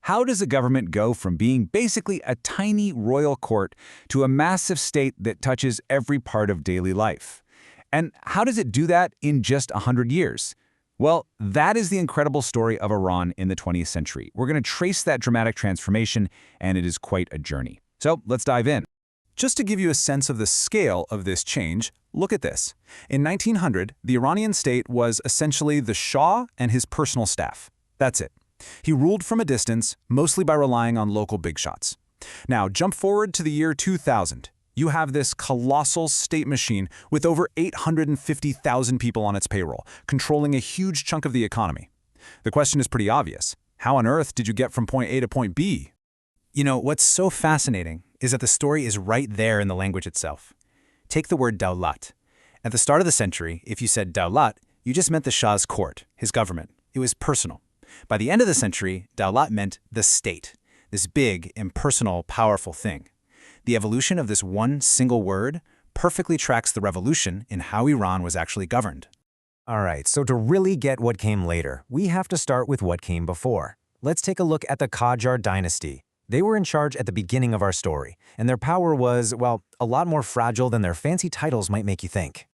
How does a government go from being basically a tiny royal court to a massive state that touches every part of daily life? And how does it do that in just 100 years? Well, that is the incredible story of Iran in the 20th century. We're going to trace that dramatic transformation, and it is quite a journey. So let's dive in. Just to give you a sense of the scale of this change, look at this. In 1900, the Iranian state was essentially the Shah and his personal staff. That's it. He ruled from a distance, mostly by relying on local big shots. Now, jump forward to the year 2000. You have this colossal state machine with over 850,000 people on its payroll, controlling a huge chunk of the economy. The question is pretty obvious. How on earth did you get from point A to point B? You know, what's so fascinating is that the story is right there in the language itself. Take the word Dawlat. At the start of the century, if you said Dawlat, you just meant the Shah's court, his government. It was personal. By the end of the century, Dawlat meant the state, this big, impersonal, powerful thing. The evolution of this one single word perfectly tracks the revolution in how Iran was actually governed. All right, so to really get what came later, we have to start with what came before. Let's take a look at the Qajar dynasty. They were in charge at the beginning of our story, and their power was, well, a lot more fragile than their fancy titles might make you think.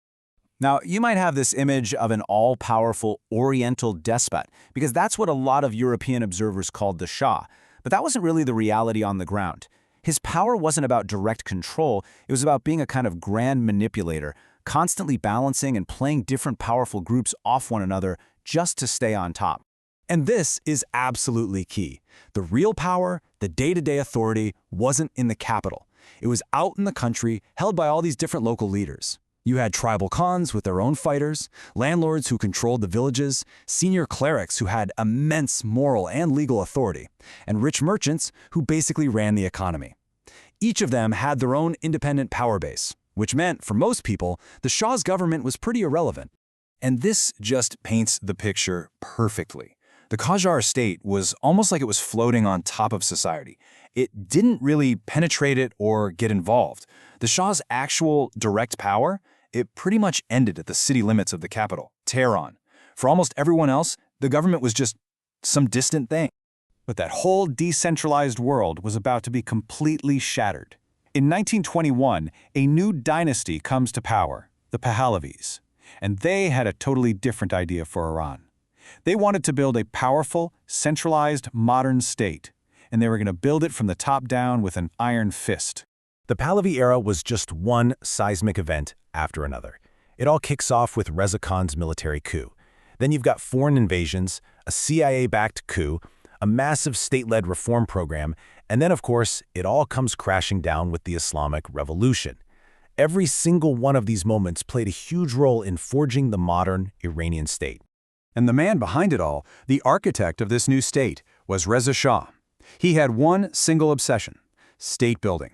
Now, you might have this image of an all-powerful Oriental despot, because that's what a lot of European observers called the Shah. But that wasn't really the reality on the ground. His power wasn't about direct control, it was about being a kind of grand manipulator, constantly balancing and playing different powerful groups off one another just to stay on top. And this is absolutely key. The real power, the day-to-day authority, wasn't in the capital. It was out in the country, held by all these different local leaders. You had tribal khans with their own fighters, landlords who controlled the villages, senior clerics who had immense moral and legal authority, and rich merchants who basically ran the economy. Each of them had their own independent power base, which meant, for most people, the Shah's government was pretty irrelevant. And this just paints the picture perfectly. The Qajar state was almost like it was floating on top of society. It didn't really penetrate it or get involved. The Shah's actual direct power, it pretty much ended at the city limits of the capital, Tehran. For almost everyone else, the government was just some distant thing. But that whole decentralized world was about to be completely shattered. In 1921, a new dynasty comes to power, the Pahlavis. And they had a totally different idea for Iran. They wanted to build a powerful, centralized, modern state, and they were going to build it from the top down with an iron fist. The Pahlavi era was just one seismic event after another. It all kicks off with Reza Khan's military coup. Then you've got foreign invasions, a CIA-backed coup, a massive state-led reform program, and then, of course, it all comes crashing down with the Islamic Revolution. Every single one of these moments played a huge role in forging the modern Iranian state. And the man behind it all, the architect of this new state, was Reza Shah. He had one single obsession: state building.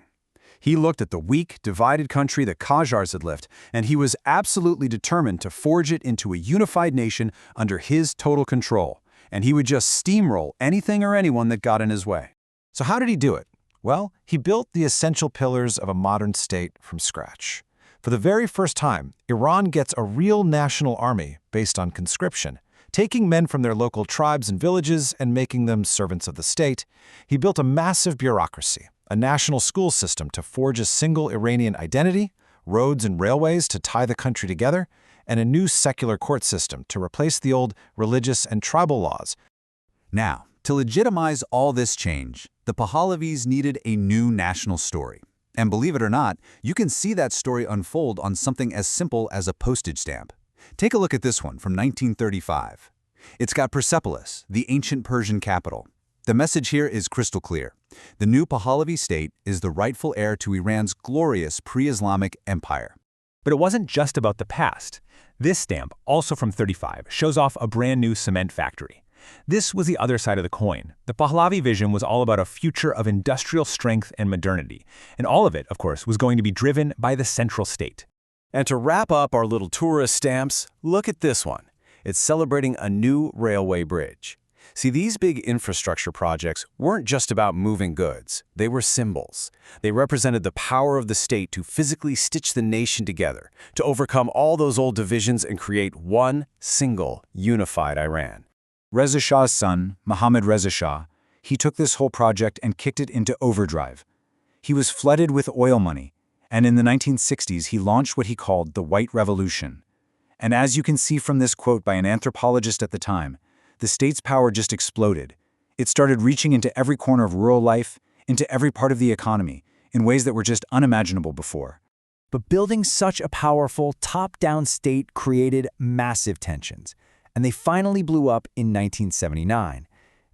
He looked at the weak, divided country the Qajars had left, and he was absolutely determined to forge it into a unified nation under his total control. And he would just steamroll anything or anyone that got in his way. So how did he do it? Well, he built the essential pillars of a modern state from scratch. For the very first time, Iran gets a real national army based on conscription. Taking men from their local tribes and villages and making them servants of the state, he built a massive bureaucracy, a national school system to forge a single Iranian identity, roads and railways to tie the country together, and a new secular court system to replace the old religious and tribal laws. Now, to legitimize all this change, the Pahlavis needed a new national story. And believe it or not, you can see that story unfold on something as simple as a postage stamp. Take a look at this one from 1935. It's got Persepolis, the ancient Persian capital. The message here is crystal clear. The new Pahlavi state is the rightful heir to Iran's glorious pre-Islamic empire. But it wasn't just about the past. This stamp, also from 35, shows off a brand new cement factory. This was the other side of the coin. The Pahlavi vision was all about a future of industrial strength and modernity. And all of it, of course, was going to be driven by the central state. And to wrap up our little tourist stamps, look at this one. It's celebrating a new railway bridge. See, these big infrastructure projects weren't just about moving goods. They were symbols. They represented the power of the state to physically stitch the nation together, to overcome all those old divisions and create one single, unified Iran. Reza Shah's son, Mohammad Reza Shah, he took this whole project and kicked it into overdrive. He was flooded with oil money, and in the 1960s he launched what he called the White Revolution. And as you can see from this quote by an anthropologist at the time, the state's power just exploded. It started reaching into every corner of rural life, into every part of the economy, in ways that were just unimaginable before. But building such a powerful, top-down state created massive tensions, and they finally blew up in 1979.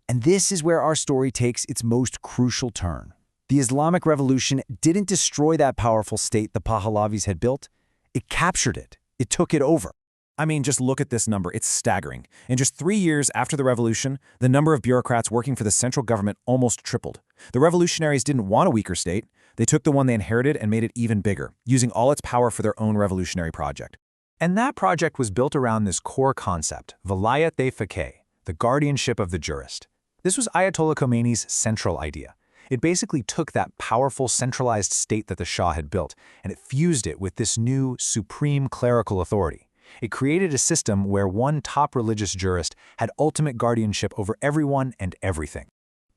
And this is where our story takes its most crucial turn. The Islamic Revolution didn't destroy that powerful state the Pahlavis had built. It captured it. It took it over. I mean, just look at this number. It's staggering. In just 3 years after the revolution, the number of bureaucrats working for the central government almost tripled. The revolutionaries didn't want a weaker state. They took the one they inherited and made it even bigger, using all its power for their own revolutionary project. And that project was built around this core concept, Vilayat-e-Faqih, the guardianship of the jurist. This was Ayatollah Khomeini's central idea. It basically took that powerful centralized state that the Shah had built, and it fused it with this new supreme clerical authority. It created a system where one top religious jurist had ultimate guardianship over everyone and everything.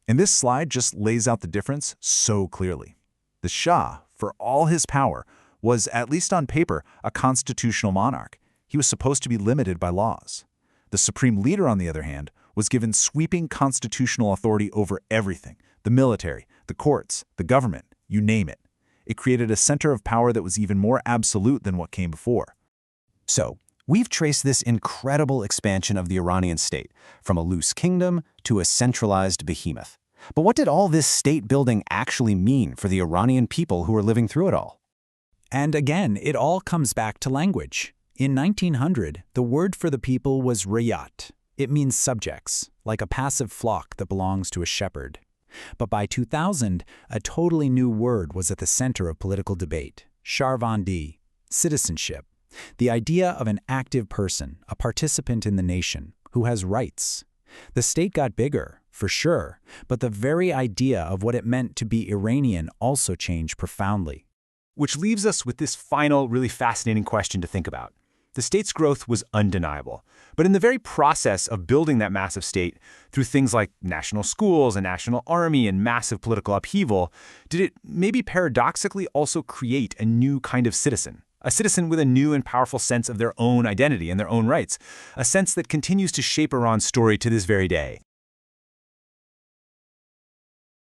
And this slide just lays out the difference so clearly. The Shah, for all his power, was, at least on paper, a constitutional monarch. He was supposed to be limited by laws. The supreme leader, on the other hand, was given sweeping constitutional authority over everything: the military, the courts, the government, you name it. It created a center of power that was even more absolute than what came before. So, we've traced this incredible expansion of the Iranian state, from a loose kingdom to a centralized behemoth. But what did all this state building actually mean for the Iranian people who were living through it all? And again, it all comes back to language. In 1900, the word for the people was rayat. It means subjects, like a passive flock that belongs to a shepherd. But by 2000, a totally new word was at the center of political debate: Sharvandi, citizenship. The idea of an active person, a participant in the nation, who has rights. The state got bigger, for sure, but the very idea of what it meant to be Iranian also changed profoundly. Which leaves us with this final, really fascinating question to think about. The state's growth was undeniable, but in the very process of building that massive state, through things like national schools, a national army, and massive political upheaval, did it maybe paradoxically also create a new kind of citizen? A citizen with a new and powerful sense of their own identity and their own rights, a sense that continues to shape Iran's story to this very day.